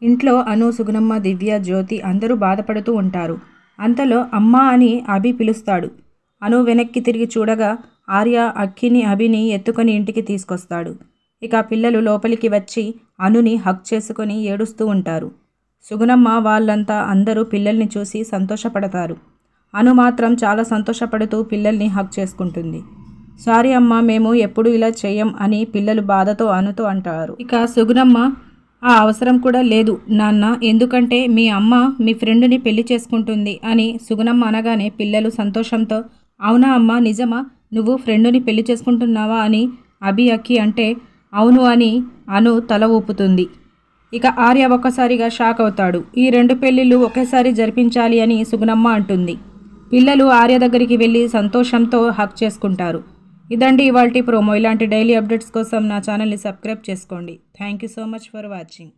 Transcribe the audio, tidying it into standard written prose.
ఇంట్లో అను, సుగుణమ్మ, దివ్య, జ్యోతి అందరూ బాధపడుతూ ఉంటారు. అంతలో అమ్మా అని అభి పిలుస్తాడు. అను వెనక్కి తిరిగి చూడగా ఆర్య అక్కిని, అభిని ఎత్తుకొని ఇంటికి తీసుకొస్తాడు. ఇక పిల్లలు లోపలికి వచ్చి అనుని హగ్ చేసుకొని ఏడుస్తూ ఉంటారు. సుగుణమ్మ వాళ్ళంతా అందరూ పిల్లల్ని చూసి సంతోషపడతారు. అను మాత్రం చాలా సంతోషపడుతూ పిల్లల్ని హగ్ చేసుకుంటుంది. సారీ అమ్మ, మేము ఎప్పుడు ఇలా చెయ్యం అని పిల్లలు బాధతో అనుతో అంటారు. ఇక సుగుణమ్మ, ఆ అవసరం కూడా లేదు నాన్న, ఎందుకంటే మీ అమ్మ మీ ఫ్రెండ్ని పెళ్లి చేసుకుంటుంది అని సుగుణమ్మ అనగానే పిల్లలు సంతోషంతో అవునా అమ్మ, నిజమా, నువ్వు ఫ్రెండ్ని పెళ్లి చేసుకుంటున్నావా అని అభి, అక్కి అంటే అవును అని అను తల ఊపుతుంది. ఇక ఆర్య ఒక్కసారిగా షాక్ అవుతాడు. ఈ 2 పెళ్ళిళ్ళు ఒకేసారి జరిపించాలి అని సుగుణమ్మ అంటుంది. పిల్లలు ఆర్య దగ్గరికి వెళ్ళి సంతోషంతో హక్ చేసుకుంటారు. ఇదండి ఇవాల్టి ప్రోమో. ఇలాంటి డైలీ అప్డేట్స్ కోసం నా ఛానల్ని సబ్స్క్రైబ్ చేసుకోండి. Thank you so much for watching.